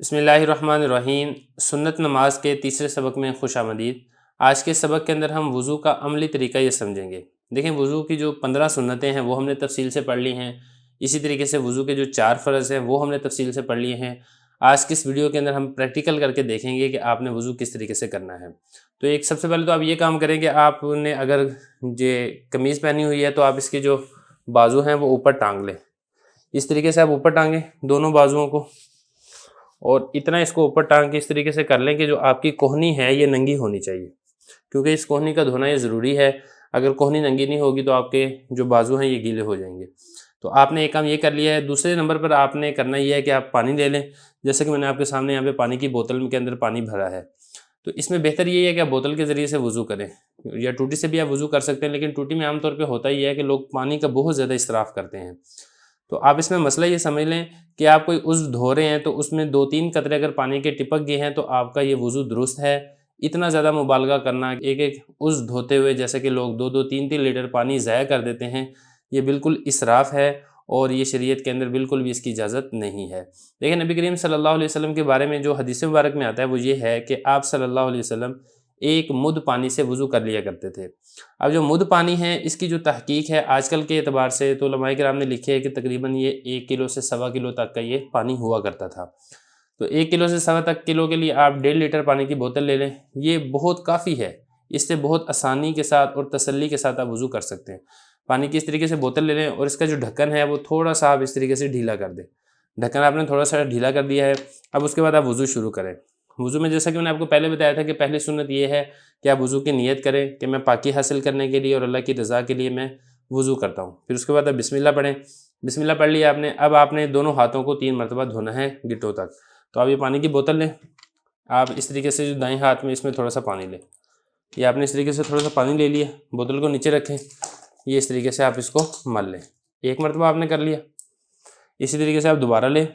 बिस्मिल्लाहिर्रहमानिर्रहीम। सुन्नत नमाज के तीसरे सबक में खुश आमदीद। आज के सबक के अंदर हम वज़ू का अमली तरीका ये समझेंगे। देखें, वज़ू की जो 15 सुन्नतें हैं वो हमने तफसील से पढ़ ली हैं। इसी तरीके से वज़ू के जो 4 फ़र्ज़ हैं वो हमने तफसील से पढ़ लिए हैं। आज की इस वीडियो के अंदर हम प्रैक्टिकल करके देखेंगे कि आपने वज़ू किस तरीके से करना है। तो एक सबसे पहले तो आप ये काम करें कि आपने अगर ये कमीज़ पहनी हुई है तो आप इसके जो बाजू हैं वो ऊपर टांग लें। इस तरीके से आप ऊपर टांगें दोनों बाजुओं को, और इतना इसको ऊपर टांग के इस तरीके से कर लें कि जो आपकी कोहनी है ये नंगी होनी चाहिए, क्योंकि इस कोहनी का धोना ये ज़रूरी है। अगर कोहनी नंगी नहीं होगी तो आपके जो बाजू हैं ये गीले हो जाएंगे। तो आपने एक काम ये कर लिया है। दूसरे नंबर पर आपने करना ये है कि आप पानी ले लें। जैसे कि मैंने आपके सामने यहाँ पे पानी की बोतल के अंदर पानी भरा है, तो इसमें बेहतर ये है कि आप बोतल के ज़रिए से वज़ू करें, या टूटी से भी आप वज़ू कर सकते हैं। लेकिन टूटी में आमतौर पर होता ही है कि लोग पानी का बहुत ज़्यादा इसराफ़ करते हैं। तो आप इसमें मसला ये समझ लें कि आप कोई उज़्व धो रहे हैं तो उसमें 2-3 कतरे अगर पानी के टिपक गए हैं तो आपका ये वज़ू दुरुस्त है। इतना ज़्यादा मुबालगा करना, एक-एक उज़्व धोते हुए जैसे कि लोग 2-2 3-3 लीटर पानी ज़ाया कर देते हैं, ये बिल्कुल इसराफ़ है और ये शरीयत के अंदर बिल्कुल भी इसकी इजाज़त नहीं है। देखिए, नबी करीम सल्लल्लाहु अलैहि वसल्लम के बारे में जो हदीस मुबारक में आता है वो ये है कि आप सल्लल्लाहु अलैहि वसल्लम एक मुद्द पानी से वज़ू कर लिया करते थे। अब जो मुद्द पानी है इसकी जो तहकीक है आजकल के एतबार से, तो उलमाए किराम ने लिखे है कि तकरीबन ये 1 किलो से सवा किलो तक का ये पानी हुआ करता था। तो 1 किलो से सवा तक किलो के लिए आप 1.5 लीटर पानी की बोतल ले लें, ये बहुत काफ़ी है। इससे बहुत आसानी के साथ और तसल्ली के साथ आप वज़ू कर सकते हैं। पानी की इस तरीके से बोतल ले लें और इसका जो ढक्कन है वो थोड़ा-सा आप इस तरीके से ढीला कर दें। ढक्कन आपने थोड़ा-सा ढीला कर दिया है। अब उसके बाद आप वज़ू शुरू करें। वज़ू में जैसा कि मैंने आपको पहले बताया था कि पहली सुन्नत ये है कि आप वज़ू की नियत करें कि मैं पाकी हासिल करने के लिए और अल्लाह की रज़ा के लिए मैं वज़ू करता हूँ। फिर उसके बाद आप बिस्मिल्लाह पढ़ें। बिस्मिल्लाह पढ़ लिया आपने। अब आपने दोनों हाथों को 3 मरतबा धोना है गिट्टों तक। तो आप ये पानी की बोतल लें। आप इस तरीके से जो दाएँ हाथ में इसमें थोड़ा-सा पानी लें। ये आपने इस तरीके से थोड़ा-सा पानी ले लिया, बोतल को नीचे रखें। ये इस तरीके से आप इसको मल लें। 1 मरतबा आपने कर लिया। इसी तरीके से आप दोबारा लें।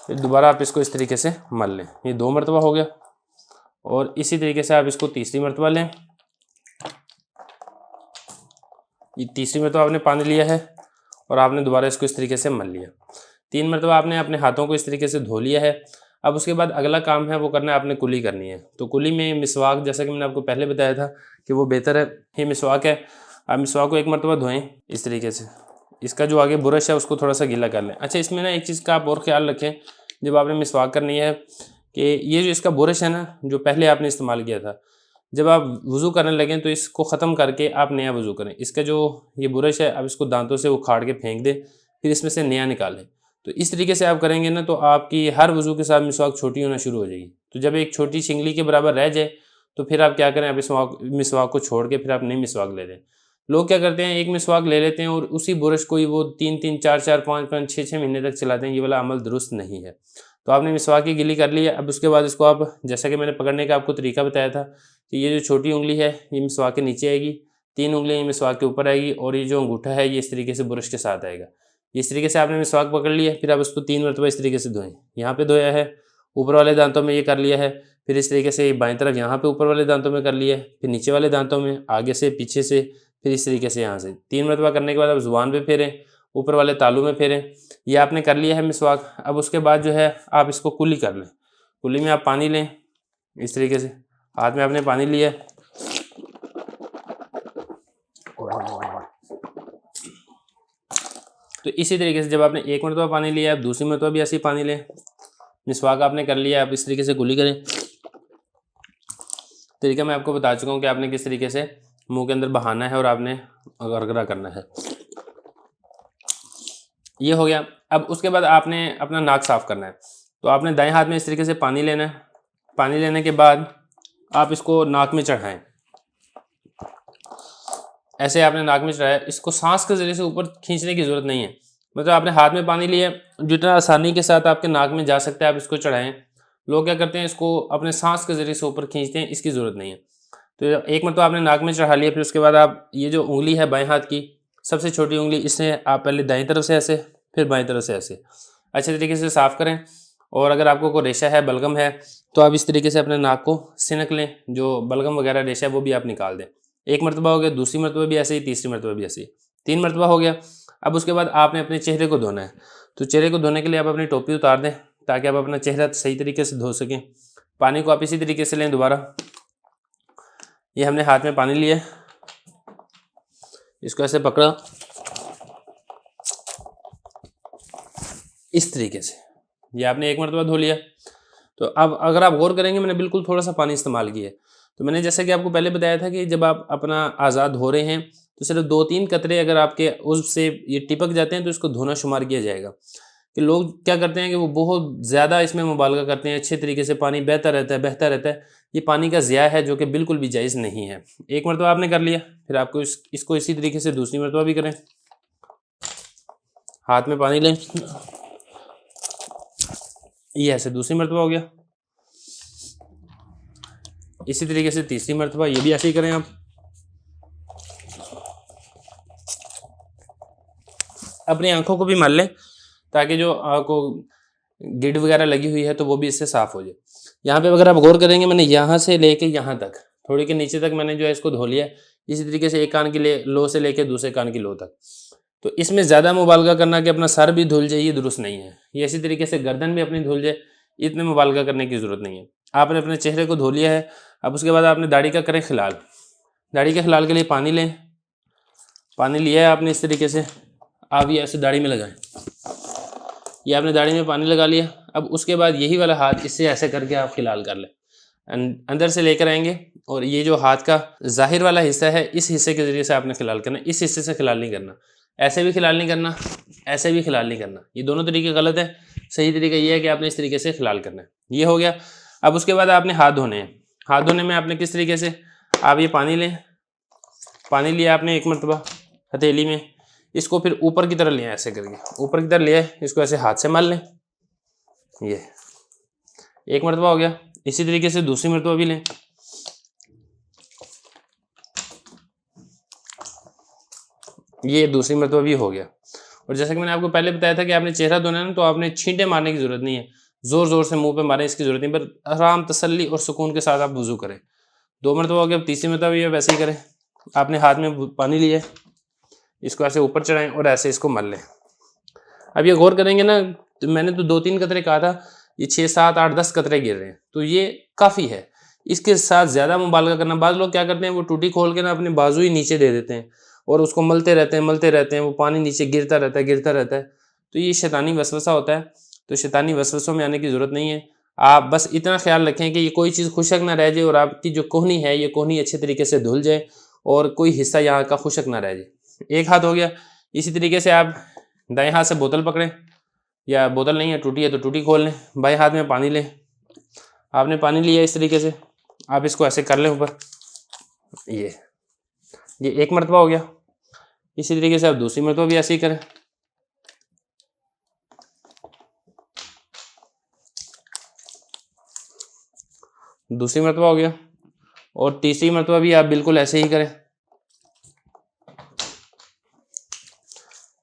फिर दोबारा आप इसको इस तरीके से मल लें। ये 2 मरतबा हो गया। और इसी तरीके से आप इसको तीसरी मरतबा लें। ये तीसरी मरतबा आपने पानी लिया है और आपने दोबारा इसको इस तरीके से मल लिया। 3 मरतबा आपने अपने हाथों को इस तरीके से धो लिया है। अब उसके बाद अगला काम है वो करना है, आपने कुली करनी है। तो कुली में मिसवाक, जैसा कि मैंने आपको पहले बताया था कि वो बेहतर है। ये मिसवाक है। आप मिसवाक को 1 मरतबा धोएं इस तरीके से। इसका जो आगे बुरश है उसको थोड़ा सा गीला कर लें। अच्छा, इसमें ना एक चीज़ का आप और ख्याल रखें जब आपने मिसवाक करनी है कि ये जो इसका बुरश है ना, जो पहले आपने इस्तेमाल किया था, जब आप वज़ू करने लगें तो इसको ख़त्म करके आप नया वज़ू करें। इसका जो ये बुरश है अब इसको दांतों से उखाड़ के फेंक दें, फिर इसमें से नया निकालें। तो इस तरीके से आप करेंगे ना तो आपकी हर वज़ू के साथ मिसवाक छोटी होना शुरू हो जाएगी। तो जब एक छोटी शिंगली के बराबर रह जाए तो फिर आप क्या करें, आप मिसवाक को छोड़ के फिर आप नई मिसवाक ले लें। लोग क्या करते हैं, एक मिसवाक ले लेते हैं और उसी बुरश को ही वो 3-3 4-4 5-5 6-6 महीने तक चलाते हैं। ये वाला अमल दुरुस्त नहीं है। तो आपने मिसवाक की गिली कर ली है। अब उसके बाद इसको आप, जैसा कि मैंने पकड़ने का आपको तरीका बताया था कि ये जो छोटी उंगली है ये मिसवाक के नीचे आएगी, 3 उंगलियाँ ये मिसवाक के ऊपर आएगी और ये जो अंगूठा है ये इस तरीके से बुरश के साथ आएगा। इस तरीके से आपने मिसवाक पकड़ लिया। फिर आप उसको 3 मरतबा इस तरीके से धोएं। यहाँ पे धोया है, ऊपर वाले दांतों में ये कर लिया है। फिर इस तरीके से बाएं तरफ यहाँ पे ऊपर वाले दांतों में कर लिया है, फिर नीचे वाले दांतों में, आगे से, पीछे से, फिर इस तरीके से यहाँ से 3 मरतबा करने के बाद आप ज़ुबान पे फेरें, ऊपर वाले तालू में फेरें। ये आपने कर लिया है मिसवाक। अब उसके बाद जो है आप इसको कुली कर लें। कुली में आप पानी लें इस तरीके से, हाथ में आपने पानी लिया। तो इसी तरीके से जब आपने 1 मरतबा पानी लिया, आप दूसरी मरतबा भी ऐसे ही पानी लें। मिसवाक आपने कर लिया, आप इस तरीके से कुली करें। तरीका मैं आपको बता चुका हूँ कि आपने किस तरीके से मुंह के अंदर बहाना है और आपने गरगरा करना है। ये हो गया। अब उसके बाद आपने अपना नाक साफ़ करना है। तो आपने दाएं हाथ में इस तरीके से पानी लेना है। पानी लेने के बाद आप इसको नाक में चढ़ाएं। ऐसे आपने नाक में चढ़ाया, इसको सांस के ज़रिए से ऊपर खींचने की ज़रूरत नहीं है। मतलब आपने हाथ में पानी लिया, जितना आसानी के साथ आपके नाक में जा सकता है आप इसको चढ़ाएं। लोग क्या करते हैं, इसको अपने सांस के ज़रिए से ऊपर खींचते हैं, इसकी ज़रूरत नहीं है। तो 1 मिनट तो आपने नाक में चढ़ा लिया। फिर उसके बाद आप ये जो उंगली है बाएं हाथ की, सबसे छोटी उंगली, इससे आप पहले दाईं तरफ से ऐसे, फिर बाईं तरफ से ऐसे अच्छे तरीके से साफ़ करें। और अगर आपको कोई रेशा है, बलगम है, तो आप इस तरीके से अपने नाक को सिनक लें। जो बलगम वगैरह रेशा है वो भी आप निकाल दें। 1 मरतबा हो गया, दूसरी मरतबा भी ऐसे ही, तीसरी मरतबा भी ऐसे ही, 3 मरतबा हो गया। अब उसके बाद आपने अपने चेहरे को धोना है। तो चेहरे को धोने के लिए आप अपनी टोपी उतार दें ताकि आप अपना चेहरा सही तरीके से धो सकें। पानी को आप इसी तरीके से लें दोबारा। ये हमने हाथ में पानी लिया, इसको ऐसे पकड़ा इस तरीके से, ये आपने एक मरतबा धो लिया। तो अब अगर आप गौर करेंगे मैंने बिल्कुल थोड़ा सा पानी इस्तेमाल किया है। तो मैंने जैसे कि आपको पहले बताया था कि जब आप अपना आज़ाद धो रहे हैं तो सिर्फ 2-3 कतरे अगर आपके उससे ये टिपक जाते हैं तो इसको धोना शुमार किया जाएगा। कि लोग क्या करते हैं कि वो बहुत ज़्यादा इसमें मुबालगा करते हैं, अच्छे तरीके से पानी बहता रहता है। ये पानी का ज़िया है जो कि बिल्कुल भी जायज़ नहीं है। एक मरतबा आपने कर लिया, फिर आपको इसको इसी तरीके से दूसरी मरतबा भी करें। हाथ में पानी लें, ये ऐसे दूसरी मरतबा हो गया। इसी तरीके से तीसरी मरतबा ये भी ऐसे ही करें आप। अपनी आंखों को भी मल लें ताकि जो आपको गिड वगैरह लगी हुई है तो वो भी इससे साफ़ हो जाए। यहाँ पे अगर आप गौर करेंगे मैंने यहाँ से लेके यहाँ तक थोड़ी के नीचे तक मैंने जो है इसको धो लिया। इसी तरीके से एक कान की लो से लेके दूसरे कान की लो तक। तो इसमें ज़्यादा मुबालगा करना कि अपना सर भी धुल जाए ये दुरुस्त नहीं है। ये इसी तरीके से गर्दन भी अपनी धुल जाए, इतने मुबालगा करने की ज़रूरत नहीं है। आपने अपने चेहरे को धो लिया है। अब उसके बाद आपने दाढ़ी का करें खिलाल। दाढ़ी के खिलाल के लिए पानी लें। पानी लिया है आपने इस तरीके से, आप ये ऐसे दाढ़ी में लगाएं। ये आपने दाढ़ी में पानी लगा लिया। अब उसके बाद यही वाला हाथ इससे ऐसे करके आप खिलाल कर लें, अंदर से लेकर आएंगे और ये जो हाथ का ज़ाहिर वाला हिस्सा है इस हिस्से के ज़रिए से आपने खिलाल करना। इस हिस्से से खिलाल नहीं करना, ऐसे भी खिलाल नहीं करना, ऐसे भी खिलाल नहीं करना। ये दोनों तरीके गलत है। सही तरीका ये है कि आपने इस तरीके से खिलाल करना है। ये हो गया। अब उसके बाद आपने हाथ धोने हैं। हाथ धोने में आपने किस तरीके से, आप ये पानी लें, पानी लिया आपने एक मरतबा हथेली में, इसको फिर ऊपर की तरफ लिया ऐसे करके, ऊपर की तरफ लिया, इसको ऐसे हाथ से मल लें। ये एक मरतबा हो गया। इसी तरीके से दूसरी मरतबा भी लें। ये दूसरी मरतबा भी हो गया। और जैसा कि मैंने आपको पहले बताया था कि आपने चेहरा धोना है ना, तो आपने छींटे मारने की ज़रूरत नहीं है, ज़ोर ज़ोर से मुंह पे मारें इसकी ज़रूरत नहीं, पर आराम तसल्ली और सुकून के साथ आप वुज़ू करें। 2 मरतबा हो गया। अब तीसरी मरतबा भी वैसे ही करें। आपने हाथ में पानी लिया, इसको ऐसे ऊपर चढ़ाएं और ऐसे इसको मल लें। अब ये गौर करेंगे ना, तो मैंने तो 2-3 कतरे कहा था, ये 6, 7, 8, 10 कतरे गिर रहे हैं, तो ये काफ़ी है। इसके साथ ज़्यादा मुबालगा करना, बाद लोग क्या करते हैं वो टूटी खोल के ना अपने बाजू ही नीचे दे देते हैं और उसको मलते रहते हैं, वो पानी नीचे गिरता रहता है। तो ये शैतानी वसवसा होता है। तो शैतानी वसवसों में आने की ज़रूरत नहीं है। आप बस इतना ख्याल रखें कि ये कोई चीज़ खुशक ना रह जाए और आपकी जो कोहनी है ये कोहनी अच्छे तरीके से धुल जाए और कोई हिस्सा यहाँ का खुशक ना रह जाए। एक हाथ हो गया। इसी तरीके से आप दाएं हाथ से बोतल पकड़ें, या बोतल नहीं है टूटी है तो टूटी खोल लें। बाएं हाथ में पानी लें। आपने पानी लिया इस तरीके से, आप इसको ऐसे कर लें ऊपर। ये एक मरतबा हो गया। इसी तरीके से आप दूसरी मरतबा भी ऐसे ही करें। दूसरी मरतबा हो गया। और तीसरी मरतबा भी आप बिल्कुल ऐसे ही करें।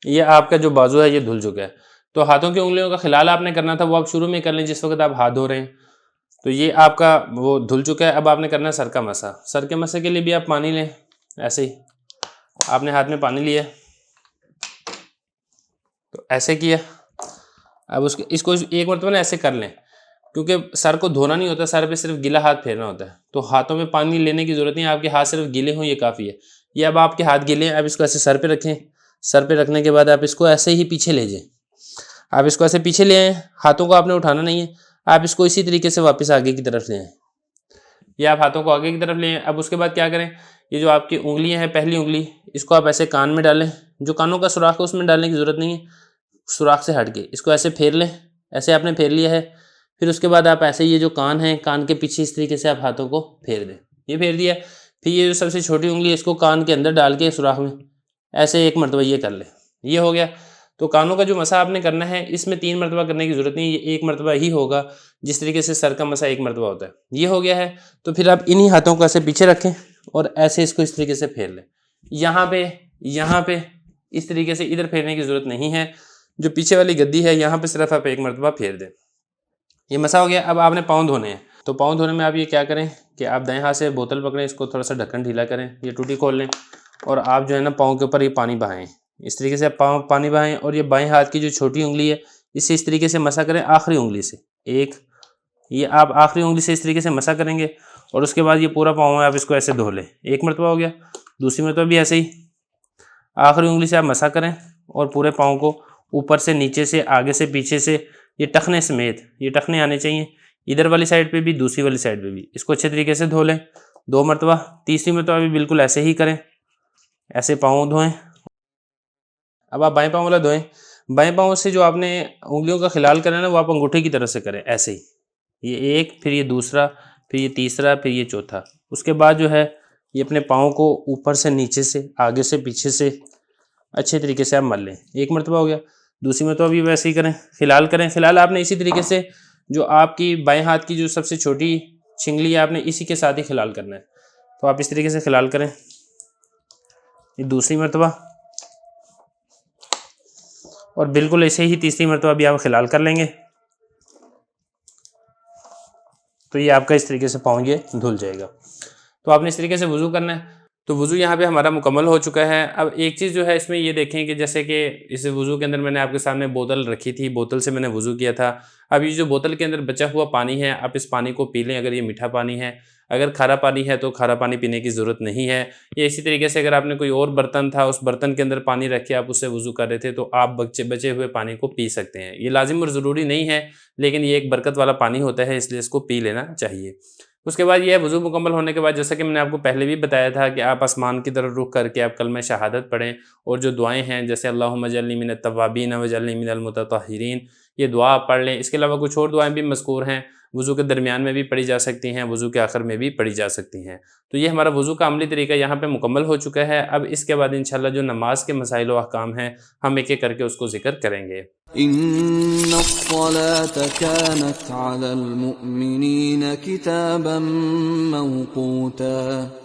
ये आपका जो बाजू है ये धुल चुका है। तो हाथों की उंगलियों का खिलाल आपने करना था वो आप शुरू में कर लें जिस वक्त आप हाथ धो रहे हैं। तो ये आपका वो धुल चुका है। अब आपने करना है सर का मसा। सर के मसे के लिए भी आप पानी लें। ऐसे ही आपने हाथ में पानी लिया, तो ऐसे किया। अब इसको एक मरतबा ना ऐसे कर लें, क्योंकि सर को धोना नहीं होता, सर पे सिर्फ गीला हाथ फेरना होता है। तो हाथों में पानी लेने की ज़रूरत नहीं है, आपके हाथ सिर्फ गीले हों ये काफ़ी है। ये अब आपके हाथ गीले हैं, अब इसको ऐसे सर पे रखें। सर पे रखने के बाद आप इसको ऐसे ही पीछे ले जाएं। आप इसको ऐसे पीछे ले आएँ, हाथों को आपने उठाना नहीं है। आप इसको इसी तरीके से वापस आगे की तरफ ले आएँ। ये आप हाथों को आगे की तरफ ले आएँ। अब उसके बाद क्या करें, ये जो आपकी उंगलियाँ हैं, पहली उंगली इसको आप ऐसे कान में डालें। जो कानों का सुराख है उसमें डालने की ज़रूरत नहीं है, सुराख से हट के इसको ऐसे फेर लें। ऐसे आपने फेर लिया है। फिर उसके बाद आप ऐसे ये जो कान है, कान के पीछे इस तरीके से आप हाथों को फेर दें। ये फेर दिया। फिर ये जो सबसे छोटी उंगली है इसको कान के अंदर डाल के सुराख में ऐसे एक मरतबा ये कर लें। ये हो गया। तो कानों का जो मसा आपने करना है इसमें 3 मरतबा करने की ज़रूरत नहीं है, ये एक मरतबा ही होगा, जिस तरीके से सर का मसा एक मरतबा होता है। ये हो गया है। तो फिर आप इन्हीं हाथों को ऐसे पीछे रखें और ऐसे इसको इस तरीके से फेर लें। यहाँ पे इस तरीके से, इधर फेरने की ज़रूरत नहीं है। जो पीछे वाली गद्दी है यहाँ पे सिर्फ आप एक मरतबा फेर दें। ये मसा हो गया। अब आपने पाँव धोने हैं। तो पाँव धोने में आप ये क्या करें कि आप दाएं हाथ से बोतल पकड़ें, इसको थोड़ा सा ढक्कन ढीला करें, ये टूटी खोल लें और आप जो है ना पाँव के ऊपर ये पानी बहाएं। इस तरीके से आप पाँव पानी बहाएं और ये बाएं हाथ की जो छोटी उंगली है इसे इस तरीके से मसा करें आखिरी उंगली से। एक ये आप आखिरी उंगली से इस तरीके से मसा करेंगे और उसके बाद ये पूरा पाँव है आप इसको ऐसे धो लें। एक मरतबा हो गया। दूसरी मरतबा भी ऐसे ही आखिरी उंगली से आप मसा करें और पूरे पाँव को ऊपर से नीचे से आगे से पीछे से ये टखने समेत ये टखने आने चाहिए, इधर वाली साइड पे भी दूसरी वाली साइड पे भी। इसको अच्छे तरीके से धो लें 2 मरतबा। तीसरी मरतबा भी बिल्कुल ऐसे ही करें, ऐसे पाँव धोएं। अब आप बाएं पाँव वाला धोएं। बाएं पाँव से जो आपने उंगलियों का खिलाल करना है ना वो आप अंगूठे की तरह से करें, ऐसे ही। ये एक, फिर ये दूसरा, फिर ये तीसरा, फिर ये चौथा। उसके बाद जो है ये अपने पाँव को ऊपर से नीचे से आगे से पीछे से अच्छे तरीके से आप मल लें। एक मरतबा हो गया। दूसरी मरतबा भी वैसे ही करें, खिलाल करें। खिलाल आपने इसी तरीके से जो आपकी बाएं हाथ की जो सबसे छोटी छिंगली है आपने इसी के साथ ही खिलाल करना है। तो आप इस तरीके से खिलाल करें। ये दूसरी मरतबा और बिल्कुल ऐसे ही तीसरी मरतबा भी आप खिलाल कर लेंगे तो ये आपका इस तरीके से पाँव ये धुल जाएगा। तो आपने इस तरीके से वज़ू करना है। तो वज़ू यहाँ पे हमारा मुकम्मल हो चुका है। अब एक चीज़ जो है इसमें ये देखें कि जैसे कि इस वज़ू के अंदर मैंने आपके सामने बोतल रखी थी, बोतल से मैंने वज़ू किया था। अब ये जो बोतल के अंदर बचा हुआ पानी है आप इस पानी को पी लें अगर ये मीठा पानी है। अगर खारा पानी है तो खारा पानी पीने की ज़रूरत नहीं है। या इसी तरीके से अगर आपने कोई और बर्तन था उस बर्तन के अंदर पानी रख के आप उससे वज़ू कर रहे थे तो आप बचे हुए पानी को पी सकते हैं। ये लाजिम और ज़रूरी नहीं है, लेकिन ये एक बरकत वाला पानी होता है इसलिए इसको पी लेना चाहिए। उसके बाद ये वज़ू मुकम्मल होने के बाद जैसा कि मैंने आपको पहले भी बताया था कि आप आसमान की तरफ रुख करके आप कलमा शहादत पढ़ें और जो दुआएं हैं जैसे अल्लाहुम्मा जअल्नी मिनत तव्वाबीन वजअल्नी मिनल मुतत्तहिरीन, ये दुआ आप पढ़ लें। इसके अलावा कुछ और दुआएं भी मज़कूर हैं, वज़ू के दरमियान में भी पढ़ी जा सकती हैं, वज़ू के आखिर में भी पढ़ी जा सकती हैं। तो ये हमारा वज़ू का अमली तरीका यहाँ पे मुकम्मल हो चुका है। अब इसके बाद इंशाअल्लाह जो नमाज के मसाइल व अहकाम हैं हम एक एक करके उसको ज़िक्र करेंगे। इन्नस्सलाता कानत अलल मुअमिनीना किताबन मौक़ूता।